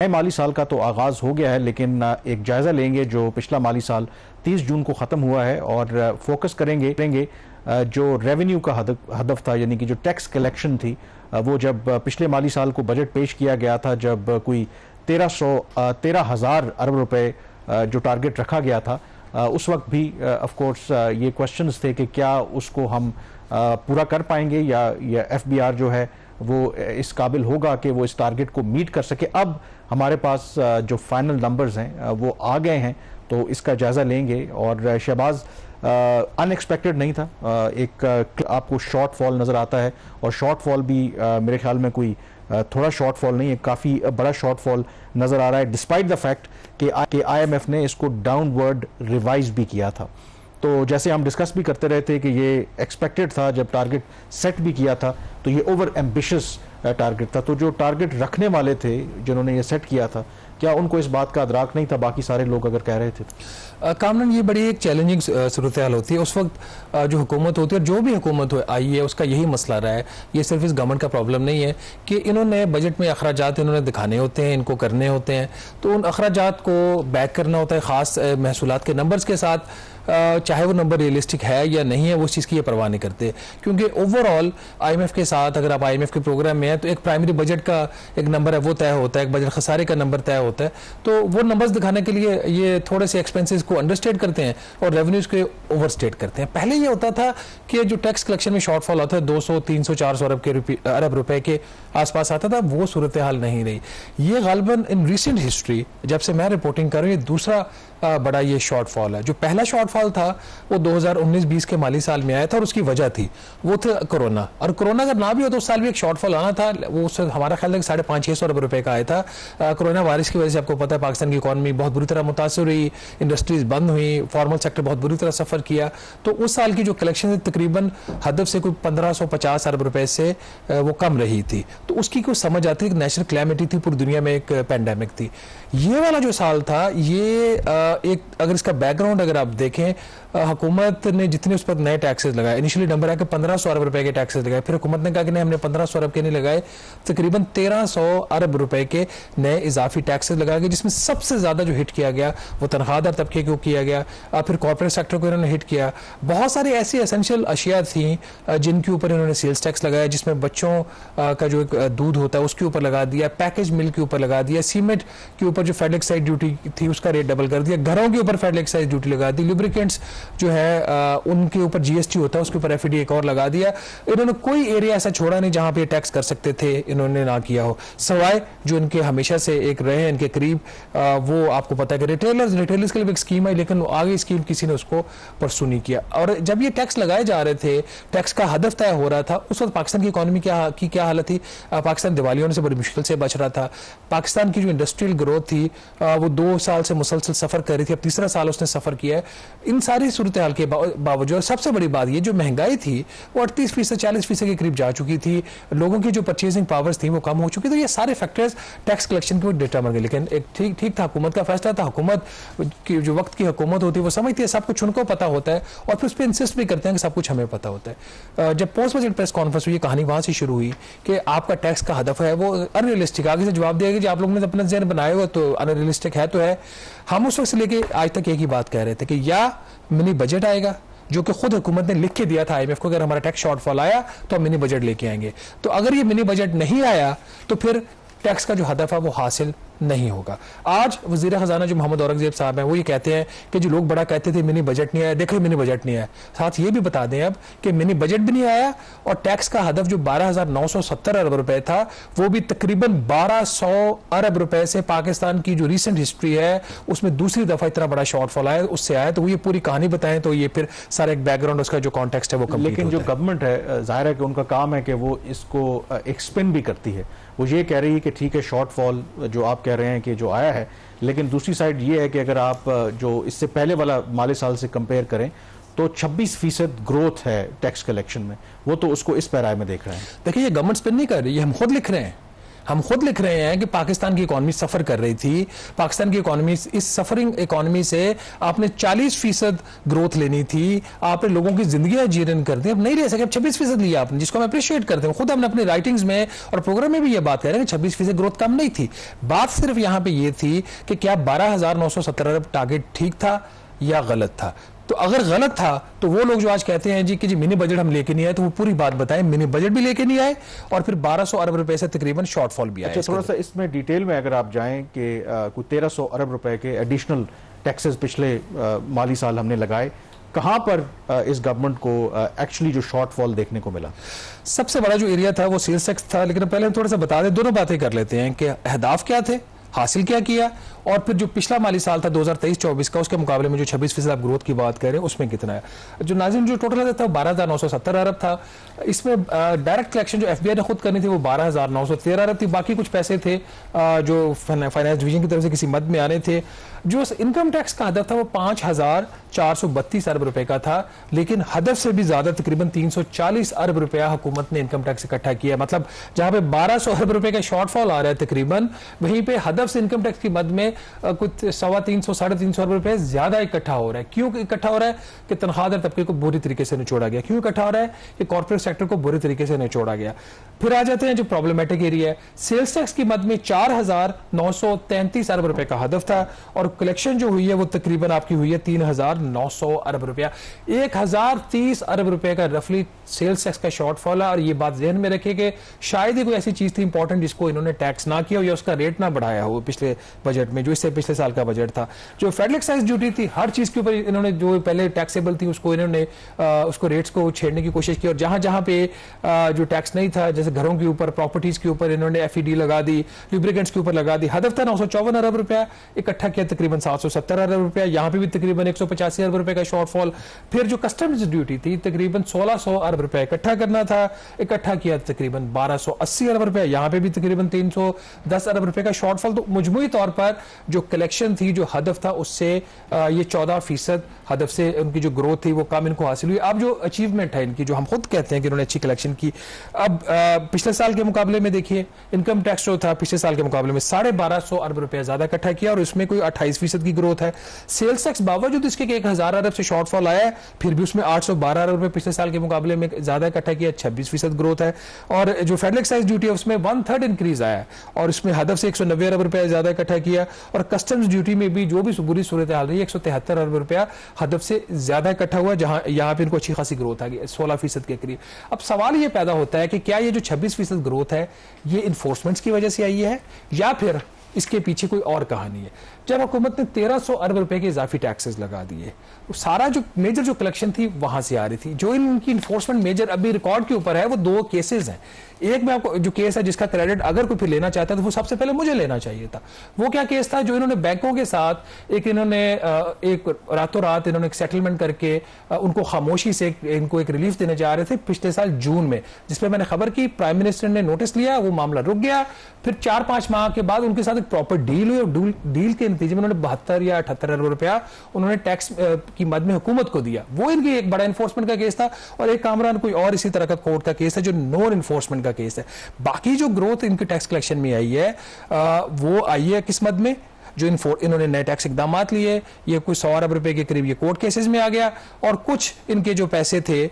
नए माली साल का तो आगाज़ हो गया है, लेकिन एक जायज़ा लेंगे जो पिछला माली साल 30 जून को ख़त्म हुआ है और फोकस करेंगे जो रेवेन्यू का हदफ था, यानी कि जो टैक्स कलेक्शन थी। वो जब पिछले माली साल को बजट पेश किया गया था, जब कोई 13,000 अरब रुपए जो टारगेट रखा गया था, उस वक्त भी ऑफ कोर्स ये क्वेश्चंस थे कि क्या उसको हम पूरा कर पाएंगे या एफबीआर जो है वो इस काबिल होगा कि वो इस टारगेट को मीट कर सके। अब हमारे पास जो फाइनल नंबर्स हैं वो आ गए हैं, तो इसका जायज़ा लेंगे। और शहबाज, अनएक्सपेक्टेड नहीं था, एक आपको शॉर्ट फॉल नज़र आता है और शॉर्ट फॉल भी मेरे ख्याल में कोई थोड़ा शॉर्ट फॉल नहीं है, काफ़ी बड़ा शॉर्ट फॉल नज़र आ रहा है, डिस्पाइट द फैक्ट कि IMF ने इसको डाउनवर्ड रिवाइज भी किया था। तो जैसे हम डिस्कस भी करते रहे थे कि ये एक्सपेक्टेड था, जब टारगेट सेट भी किया था तो ये ओवर एम्बिशियस टारगेट था। तो जो टारगेट रखने वाले थे, जिन्होंने ये सेट किया था, क्या उनको इस बात का अदराक नहीं था? बाकी सारे लोग अगर कह रहे थे कामरान, ये बड़ी एक चैलेंजिंग सूरत हाल होती है उस वक्त जो हुकूमत होती है, और जो भी हुकूमत आई है उसका यही मसला रहा है। ये सिर्फ इस गवर्नमेंट का प्रॉब्लम नहीं है कि इन्होंने बजट में अखराजात इन्होंने दिखाने होते हैं, इनको करने होते हैं, तो उन अखराजात को बैक करना होता है ख़ास महसूलात के नंबर्स के साथ, चाहे वो नंबर रियलिस्टिक है या नहीं है, वो उस चीज़ की ये परवाह नहीं करते। क्योंकि ओवरऑल IMF के साथ अगर आप IMF के प्रोग्राम में हैं तो एक प्राइमरी बजट का एक नंबर है वो तय होता है, एक बजट खसारे का नंबर तय होता है, तो वो नंबर्स दिखाने के लिए ये थोड़े से एक्सपेंसेस को अंडरस्टेट करते हैं और रेवेन्यूज को ओवरस्टेट करते हैं। पहले ये होता था कि जो टैक्स कलेक्शन में शॉर्टफॉल आता है 200, 300, 400 अरब रुपए के आसपास आता था, वो सूरत हाल नहीं रही। ये गालिबन इन रिसेंट हिस्ट्री, जब से मैं रिपोर्टिंग कर रहा हूँ, ये दूसरा बड़ा ये शॉर्टफॉल है। जो पहला शॉर्टफॉल था वो 2019-20 के माली साल में आया था और उसकी वजह थी वो था कोरोना। और कोरोना अगर ना भी हो तो उस साल भी एक शॉर्टफॉल आना था, वो उससे हमारा ख्याल है 550-600 अरब रुपए का आया था। कोरोना वायरस की वजह से आपको पता है पाकिस्तान की इकॉनमी बहुत बुरी तरह मुतासर हुई, इंडस्ट्रीज बंद हुई, फॉर्मल सेक्टर बहुत बुरी तरह सफर किया। तो उस साल की जो कलेक्शन तकरीबन हदफ से कोई 1550 अरब रुपए से वो कम रही थी। तो उसकी कोई समझ आती है कि नेशनल क्लैमिटी थी, पूरी दुनिया में एक पैंडेमिक थी। ये वाला जो साल था, ये एक अगर इसका बैकग्राउंड अगर आप देखें, हुकूमत ने जितने उस पर नए टैक्सेस लगाए, इनिशियली नंबर है कि 1500 अरब रुपए के टैक्सेस लगाए, फिर हुकूमत ने कहा कि नहीं, हमने 1500 अरब के नहीं लगाए, तकरीबन 1300 अरब रुपए के नए इजाफी टैक्सेस लगाए गए, जिसमें सबसे ज्यादा जो हिट किया गया वो तनख्वाहदार तबके को किया गया, फिर कॉर्पोरेट सेक्टर को इन्होंने हिट किया। बहुत सारी ऐसी एसेंशियल अशिया थी जिनके ऊपर इन्होंने सेल्स टैक्स लगाया, जिसमें बच्चों का जो दूध होता है उसके ऊपर लगा दिया, पैकेज मिल्क के ऊपर लगा दिया, सीमेंट के ऊपर जो फेडरल एक्साइज ड्यूटी थी उसका रेट डबल कर दिया, घरों के ऊपर फेडरल एक्साइज ड्यूटी लगा दी, लुब्रिकेंट्स जो है उनके ऊपर GST होता है उसके ऊपर FED एक और लगा दिया। इन्होंने कोई एरिया ऐसा छोड़ा नहीं जहां पे टैक्स कर सकते थे, इन्होंने ना किया हो, सवाए जो इनके हमेशा से एक रहे हैं इनके करीब, वो आपको पता है कि रिटेलर्स के लिए एक स्कीम आई, लेकिन आगे स्कीम किसी ने उसको परसू नहीं किया। और जब ये टैक्स लगाए जा रहे थे, टैक्स का हदफ तय हो रहा था, उस वक्त पाकिस्तान की इकोनॉमी की क्या हालत थी? पाकिस्तान दिवाली होने से बड़ी मुश्किल से बच रहा था। पाकिस्तान की जो इंडस्ट्रियल ग्रोथ थी वो 2 साल से मुसलसल सफर कर रही थी, अब तीसरा साल उसने सफर किया है। इन सारी सूरत हाल के बावजूद सबसे बड़ी बात ये, जो महंगाई थी वो 38%, 40% के करीब जा चुकी थी, लोगों की जो परचेजिंग पावर्स थी वो कम हो चुकी, तो ये सारे फैक्टर्स टैक्स कलेक्शन के डिटरमाइन गए। लेकिन एक ठीक था, हुकूमत का फैसला था, हुकूमत की जो वक्त की हुकूमत होती है वो समझती है सब कुछ उनको पता होता है और फिर उस पर इंसिस्ट भी करते हैं कि सब कुछ हमें पता होता है। जब पोस्ट बजट प्रेस कॉन्फ्रेंस हुई, कहानी वहां से शुरू हुई कि आपका टैक्स का हदफ है वो अनरियलिस्टिक, आगे से जवाब दिया कि आप लोगों ने अपना ज़हन बनाए हुआ तो अनरियलिस्टिक है तो है। हम उस वक्त से लेके आज तक एक ही बात कह रहे थे कि या मिनी बजट आएगा, जो कि खुद हुकूमत ने लिख के दिया था IMF को, अगर हमारा टैक्स शॉर्टफॉल आया तो हम मिनी बजट लेके आएंगे। तो अगर ये मिनी बजट नहीं आया तो फिर टैक्स का जो हदफ है वो हासिल नहीं होगा। आज वजीर खजाना जो मोहम्मद औरंगजेब साहब हैं वो ये कहते हैं कि जो लोग बड़ा कहते थे मिनी बजट नहीं आया, देखो मिनी बजट नहीं आया, साथ ये भी बता दें अब कि मिनी बजट भी नहीं आया और टैक्स का हदफ जो 12,970 अरब रुपए था वो भी तकरीबन 1200 अरब रुपए से पाकिस्तान की जो रिसेंट हिस्ट्री है उसमें दूसरी दफा इतना बड़ा शॉर्टफॉल आया, उससे आया। तो वो ये पूरी कहानी बताएं तो ये फिर सारा एक बैकग्राउंड उसका जो कॉन्टेक्स्ट है वो कंप्लीट होता है। लेकिन जो गवर्नमेंट है, जाहिर है कि उनका काम है कि वो इसको एक स्पिन भी करती है। वो ये कह रही है कि ठीक है शॉर्टफॉल जो आप कह रहे हैं कि जो आया है, लेकिन दूसरी साइड ये है कि अगर आप जो इससे पहले वाला माली साल से कंपेयर करें तो 26% ग्रोथ है टैक्स कलेक्शन में, वो तो उसको इस पैराए में देख रहे हैं। देखिए ये गवर्नमेंट स्पिन नहीं कर रही है, हम खुद लिख रहे हैं। हम खुद लिख रहे हैं कि पाकिस्तान की इकॉनमी सफर कर रही थी, पाकिस्तान की इकॉनमी, इस सफरिंग इकॉनमी से आपने 40% ग्रोथ लेनी थी, आपने लोगों की जिंदगी जीवन कर दी, अब नहीं ले सके, अब 26% लिया आपने, जिसको हम अप्रिशिएट करते हैं। खुद हमने अपनी राइटिंग्स में और प्रोग्राम में भी ये बात कह रहे हैं कि 26% ग्रोथ कम नहीं थी। बात सिर्फ यहां पे ये थी कि क्या 12,970 अरब टारगेट ठीक था या गलत था। तो अगर गलत था तो वो लोग जो आज कहते हैं जी कि जी मिनी बजट हम लेके नहीं आए, तो वो पूरी बात बताएं, मिनी बजट भी लेके नहीं आए और फिर 1200 अरब रुपए से तकरीबन शॉर्टफॉल भी आया। अच्छा, थोड़ा सा इसमें डिटेल में अगर आप जाएं कि कुछ 1300 अरब रुपए के एडिशनल टैक्सेस पिछले माली साल हमने लगाए, कहां पर इस गवर्नमेंट को एक्चुअली जो शॉर्टफॉल देखने को मिला? सबसे बड़ा जो एरिया था वो सेल्स टैक्स था, लेकिन पहले हम थोड़ा सा बता दें, दोनों बातें कर लेते हैं कि अहदाफ क्या थे, हासिल क्या किया, और फिर जो पिछला माली साल था 2023-24 का, उसके मुकाबले में जो 26% आप ग्रोथ की बात करें उसमें कितना है। जो नाज़रीन जो टोटल था 12,970 अरब था। इसमें डायरेक्ट कलेक्शन जो एफबीआई ने खुद करनी थी वो 12,913 अरब थी। बाकी कुछ पैसे थे जो फाइनेंस डिवीजन की तरफ से किसी मद में आने थे। जो इनकम टैक्स का हदफ था वो 5,432 अरब रुपए का था, लेकिन हदफ से भी ज्यादा तकरीबन 340 अरब रुपया हुकूमत ने इनकम टैक्स इकट्ठा किया। मतलब जहां पे 1200 अरब रुपए का शॉर्टफॉल आ रहा है तकरीबन, वहीं पे हदफ से इनकम टैक्स की मद में कुछ 350 साढ़े 300 अरब रुपए ज्यादा इकट्ठा हो रहा है। क्यों इकट्ठा हो रहा है? कि तनख्वाहदार तबके को बुरी तरीके से निचोड़ा गया। क्यों इकट्ठा हो रहा है? कि कॉर्पोरेट सेक्टर को बुरी तरीके से निचोड़ा गया। फिर आ जाते हैं जो प्रॉब्लमेटिक एरिया है, सेल्स टैक्स की मद में 4,933 अरब रुपए का हदफ था और कलेक्शन जो हुई है वो तकरीबन आपकी हुई है 3,900 अरब रुपया। 1,030 अरब रुपए का रफली सेल्स टैक्स का शॉर्टफॉल है। और ये बात ध्यान में रखें कि शायद ही कोई ऐसी चीज थी इंपॉर्टेंट जिसको इन्होंने टैक्स ना किया हो या उसका रेट ना बढ़ाया हो पिछले बजट में, जो इससे पिछले साल का बजट था। जो फेडरल एक्साइज ड्यूटी थी, हर चीज के ऊपर इन्होंने जो पहले टैक्सेबल थी उसको इन्होंने उसको रेट्स को छेड़ने की कोशिश की, और जहां जहां पे जो टैक्स नहीं था, जैसे घरों के ऊपर, प्रॉपर्टीज के ऊपर इन्होंने एफईडी लगा दी, लुब्रिकेंट्स के ऊपर लगा दी। हदफ था 954 अरब रुपया, इकट्ठा किया तकरीबन 770 अरब रुपया। यहां पे भी तकरीबन 185 अरब रुपए का शॉर्टफॉल। फिर जो कस्टम्स ड्यूटी थी तकरीबन 1600 अरब रुपया इकट्ठा करना था, इकट्ठा किया तकरीबन 1280 अरब रुपया। यहां पे भी तकरीबन 310 अरब रुपए का शॉर्टफॉल। तो मजमूई तौर पर जो कलेक्शन थी, जो हदफ था, उससे ये 14% हदफ से उनकी जो ग्रोथ थी वो कम इनको हासिल हुई। अब जो अचीवमेंट है इनकी, जो हम खुद कहते हैं कि उन्होंने अच्छी कलेक्शन की, अब पिछले साल के मुकाबले में देखिए इनकम टैक्स जो था पिछले साल के मुकाबले में 1250 अरब रुपया ज्यादा इकट्ठा किया और उसमें कोई 28% की ग्रोथ है। सेल्स टैक्स बावजूद इसके 1000 अरब से शॉर्टफॉल आया है, फिर भी उसमें 812 अरब रुपए पिछले साल के मुकाबले में ज्यादा इकट्ठा किया, 26% ग्रोथ है। और जो फेडरल एक्साइज ड्यूटी है उसमें 1/3 इंक्रीज आया है और इसमें हदफ से 190 अरब रुपया ज्यादा इकट्ठा किया। और कस्टम्स ड्यूटी में भी जो भी बुरी सूरत हाल रही है, 173 अरब रुपया हदफ से ज्यादा इकट्ठा हुआ, जहां यहां पे इनको अच्छी खासी ग्रोथ आ गई 16% के करीब। अब सवाल ये पैदा होता है कि क्या ये जो 26% ग्रोथ है ये इन्फोर्समेंट्स की वजह से आई है या फिर इसके पीछे कोई और कहानी है? जब हुकूमत ने 1300 अरब रुपए के इजाफी टैक्सेस लगा दिए, तो सारा जो मेजर जो कलेक्शन थी वहां से आ रही थी। जो इनकी इन्फोर्समेंट मेजर अभी रिकॉर्ड के ऊपर है वो 2 केसेस हैं। एक में आपको जो केस है जिसका क्रेडिट अगर कोई फिर लेना चाहता है तो वो सबसे पहले मुझे लेना चाहिए था। वो क्या केस था? जो इन्होंने बैंकों के साथ एक रातों रात इन्होंने एक सेटलमेंट करके उनको खामोशी से इनको एक रिलीफ देने जा रहे थे पिछले साल जून में, जिसपे मैंने खबर की, प्राइम मिनिस्टर ने नोटिस लिया, वो मामला रुक गया। फिर 4-5 माह के बाद उनके साथ एक प्रॉपर डील हुई और डील के नतीजे में उन्होंने 72 या 78 अरब रुपया उन्होंने टैक्स की मद में हुकूमत को दिया। वो इनकी एक बड़ा इन्फोर्समेंट का केस था। और एक कामरान कोई और इसी तरह का कोर्ट का केस है जो नॉन इन्फोर्समेंट का केस है। बाकी जो ग्रोथ इनकी टैक्स कलेक्शन में आई है वो आई है किस मद में? जो इन्होंने नए टैक्स इकदाम लिए, ये कुछ 100 अरब रुपए के करीब ये कोर्ट केसेस में आ गया, और कुछ इनके जो पैसे थे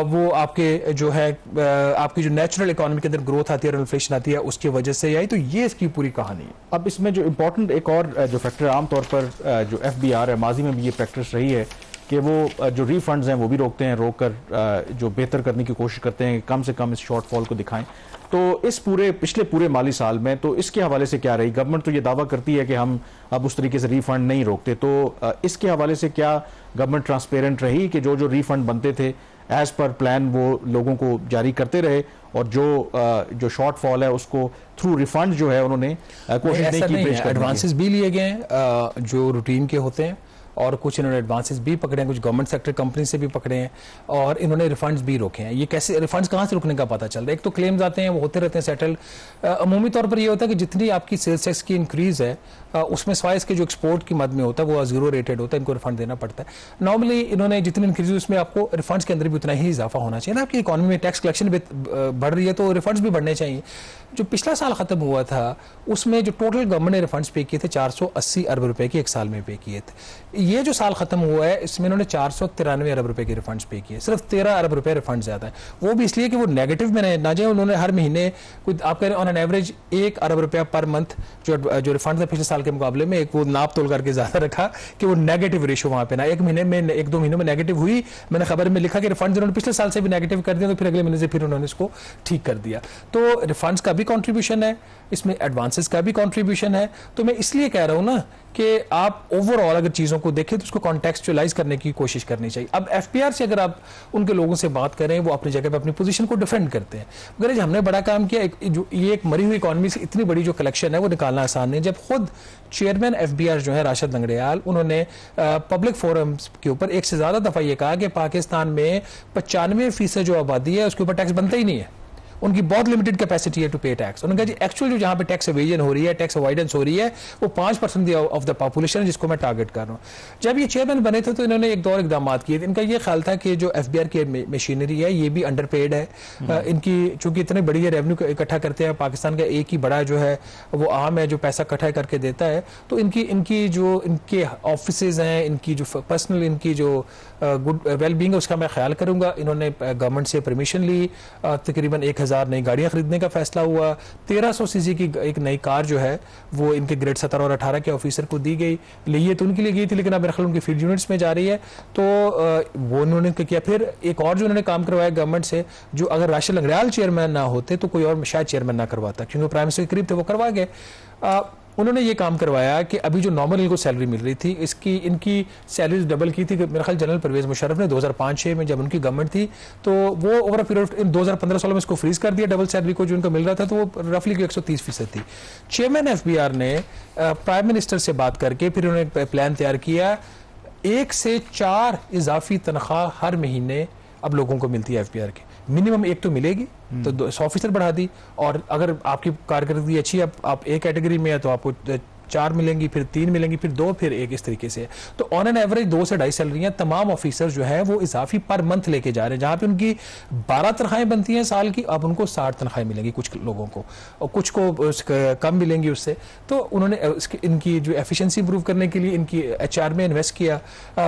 वो आपके जो है आपकी जो नेचुरल इकोनॉमी के अंदर ग्रोथ आती है और इन्फ्लेशन आती है उसकी वजह से आई। तो ये इसकी पूरी कहानी है। अब इसमें जो इंपॉर्टेंट एक और जो फैक्टर आमतौर पर जो FBR है, माजी में भी ये प्रैक्टिस रही है कि वो जो रिफंड्स हैं वो भी रोकते हैं, रोक कर जो बेहतर करने की कोशिश करते हैं, कम से कम इस शॉर्टफॉल को दिखाएं। तो इस पिछले पूरे माली साल में तो इसके हवाले से क्या रही? गवर्नमेंट तो ये दावा करती है कि हम अब उस तरीके से रिफंड नहीं रोकते, तो इसके हवाले से क्या गवर्नमेंट ट्रांसपेरेंट रही कि जो रिफंड बनते थे एज पर प्लान वो लोगों को जारी करते रहे, और जो शॉर्टफॉल है उसको थ्रू रिफंड जो है उन्होंने कोशिश नहीं की? एडवांसेस भी लिए गए जो रूटीन के होते हैं और कुछ इन्होंने एडवांसेस भी पकड़े हैं, कुछ गवर्नमेंट सेक्टर कंपनी से भी पकड़े हैं, और इन्होंने रिफंड्स भी रोके हैं। ये कैसे रिफंड्स कहाँ से रुकने का पता चल रहा है? एक तो क्लेम्स आते हैं, वो होते रहते हैं सेटल। अमूमी तौर पर ये होता है कि जितनी आपकी सेल्स टैक्स की इंक्रीज है उसमें सिवाय इसके जो एक्सपोर्ट की मद में होता है वो 0 रेटेड होता है, इनको रिफंड देना पड़ता है। नॉर्मली इन्होंने जितनी इंक्रीज उसमें आपको रिफंड्स के अंदर भी उतना ही इजाफा होना चाहिए ना। आपकी इकोनॉमी में टैक्स कलेक्शन बढ़ रही है तो रिफंड्स भी बढ़ने चाहिए। जो पिछला साल खत्म हुआ था उसमें जो टोटल गवर्नमेंट ने रिफंड्स पे किए थे 480 अरब रुपए के एक साल में पे किए थे। ये जो साल खत्म हुआ है इसमें इन्होंने 493 अरब रुपए के रिफंड्स पे किए, सिर्फ 13 अरब रुपए रिफंड ज्यादा है। वो भी इसलिए कि वो नेगेटिव में ना जाए। उन्होंने हर महीने कुछ आप कह रहे हैं ऑन एन एवरेज 1 अरब रुपया पर मंथ जो रिफंड था पिछले साल के मुकाबले में, एक वो नाप तोल करके ज्यादा रखा कि वो नेगेटिव रेशो वहां पे ना एक महीने में 1-2 महीनों में नेगेटिव हुई। मैंने खबर में लिखा कि रिफंड उन्होंने पिछले साल से भी नेगेटिव कर दिया तो फिर अगले महीने से फिर उन्होंने इसको ठीक कर दिया। तो रिफंड्स का भी कंट्रीब्यूशन है, इसमें एडवांसेस का भी कंट्रीब्यूशन है। तो मैं इसलिए कह रहा हूं ना कि आप ओवरऑल अगर चीजों को देखें तो उसको कॉन्टेक्सचुअलाइज करने की कोशिश करनी चाहिए। अब एफपीआर से अगर आप उनके लोगों से बात करें, वो अपनी जगह पे अपनी पोजीशन को डिफेंड करते हैं। मगर हमने बड़ा काम किया, ये एक मरी हुई इकॉनमी से इतनी बड़ी जो कलेक्शन है वो निकालना आसान नहीं। जब खुद चेयरमैन एफबीआर जो है राशिद लंगड़ियाल, उन्होंने पब्लिक फोरम्स के ऊपर एक से ज्यादा दफा ये कहा कि पाकिस्तान में 95% जो आबादी है उसके ऊपर टैक्स बनता ही नहीं है, उनकी बहुत लिमिटेड कैपेसिटी है टू पे टैक्स। उन्होंने कहा जी एक्चुअल जो जहां पे टैक्स एवेजन हो रही है, टैक्स अवॉइडेंस हो रही है, वो 5% ऑफ द पॉपुलेशन है जिसको मैं टारगेट कर रहा हूं। जब ये चेयरमैन बने थे तो इन्होंने एक दौर इकदाम किए थे। इनका ये ख्याल था कि जो एफबीआर की मशीनरी है ये भी अंडरपेड है। इनकी चूंकि इतनी बड़ी है, रेवेन्यू इकट्ठा करते हैं, पाकिस्तान का एक ही बड़ा जो है वो आम है जो पैसा इकट्ठा करके देता है, तो इनकी जो इनके ऑफिसेज हैं, इनकी जो पर्सनल इनकी जो गुड वेलबींग है उसका मैं ख्याल करूंगा। इन्होंने गवर्नमेंट से परमिशन ली, तकरीबन 1000 नई गाड़ियां खरीदने का फैसला हुआ। 1300 सीसी की एक नई कार जो है वो इनके ग्रेड 17 और 18 के ऑफिसर को दी गई। लिए तो उनके लिए गई थी लेकिन अब मेरे ख्याल उनकी फील्ड यूनिट्स में जा रही है, तो वो उन्होंने किया। फिर एक और जो उन्होंने काम करवाया गवर्नमेंट से, जो अगर राशिद लंगड़ियाल चेयरमैन ना होते तो कोई और शायद चेयरमैन ना करवाता, क्योंकि प्राइम मिनिस्टर के करीब थे, वो करवा गए। उन्होंने ये काम करवाया कि अभी जो नॉर्मल इनको सैलरी मिल रही थी इनकी सैलरी डबल की थी। मेरे ख्याल जनरल परवेज मुशर्रफ ने 2005-6 में जब उनकी गवर्नमेंट थी तो वो ओवर अ पीरियड इन 2015-16 में इसको फ्रीज कर दिया डबल सैलरी को जो उनको मिल रहा था, तो वो रफली 130% थी। चेयरमैन एफबीआर ने प्राइम मिनिस्टर से बात करके फिर उन्होंने प्लान तैयार किया, 1 से 4 इजाफी तनख्वाह हर महीने अब लोगों को मिलती है एफबीआर की। मिनिमम 1 तो मिलेगी, तो 100 फीसद बढ़ा दी। और अगर आपकी कारकर्दगी अच्छी है, आप एक कैटेगरी में है तो आपको 4 मिलेंगी, फिर 3 मिलेंगी, फिर 2, फिर 1, इस तरीके से। तो ऑन एन एवरेज 2 से 2.5 सैलरियां तमाम ऑफिसर जो है वो इजाफी पर मंथ लेके जा रहे हैं। जहां पे उनकी 12 तनख्वाहें बनती हैं साल की, अब उनको 60 तनख्वाहें मिलेंगी कुछ लोगों को, और कुछ को कम मिलेंगी उससे। तो उन्होंने इनकी जो एफिशिएंसी इंप्रूव करने के लिए इनकी एचआर में इन्वेस्ट किया।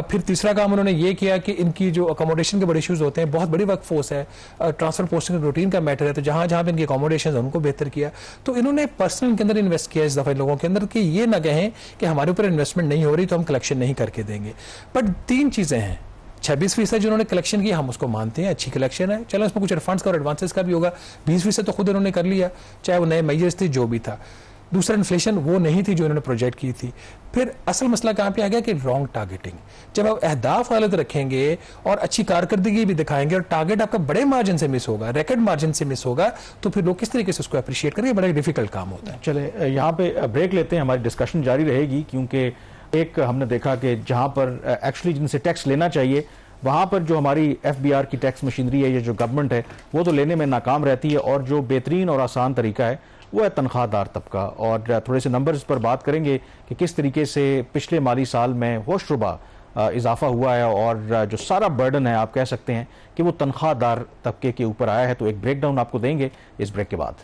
फिर तीसरा काम उन्होंने ये किया कि इनकी जो अकोमोडेशन के बड़े इशूज होते हैं, बहुत बड़ी वर्कफोर्स है, ट्रांसफर पोस्टिंग रूटीन का मैटर है, तो जहां जहां पे इनकी अकोमोडेशन है उनको बेहतर किया। तो इन्होंने पर्सनल इनके अंदर इन्वेस्ट किया इस दफा इन लोगों के अंदर कि ये ना कहें कि हमारे ऊपर इन्वेस्टमेंट नहीं हो रही तो हम कलेक्शन नहीं करके देंगे। बट 3 चीजें हैं, 26% जिन्होंने कलेक्शन किया हम उसको मानते हैं, अच्छी कलेक्शन है, चलो इसमें कुछ रिफंड्स का और एडवांसेस का भी होगा। 20% तो खुद इन्होंने कर लिया, चाहे वो नए मेजर्स थे जो भी था। दूसरा इन्फ्लेशन वो नहीं थी जो इन्होंने प्रोजेक्ट की थी। फिर असल मसला कहां पे आ गया कि रॉन्ग टारगेटिंग। जब आप अहदाफ गलत रखेंगे और अच्छी कारकर्दगी भी दिखाएंगे और टारगेट आपका बड़े मार्जिन से मिस होगा, रिकॉर्ड मार्जिन से मिस होगा, तो फिर लोग किस तरीके से उसको अप्रिशिएट करेंगे, बड़ा डिफिकल्ट काम होता है। चले यहाँ पे ब्रेक लेते हैं, हमारी डिस्कशन जारी रहेगी, क्योंकि एक हमने देखा कि जहां पर एक्चुअली जिनसे टैक्स लेना चाहिए वहां पर जो हमारी एफबीआर की टैक्स मशीनरी है, ये जो गवर्नमेंट है वो तो लेने में नाकाम रहती है, और जो बेहतरीन और आसान तरीका है वो है तनख्वाहदार तबका। और थोड़े से नंबर्स पर बात करेंगे कि किस तरीके से पिछले माली साल में होशरुबा इजाफा हुआ है, और जो सारा बर्डन है आप कह सकते हैं कि वो तनख्वाहदार तबके के ऊपर आया है। तो एक ब्रेकडाउन आपको देंगे इस ब्रेक के बाद।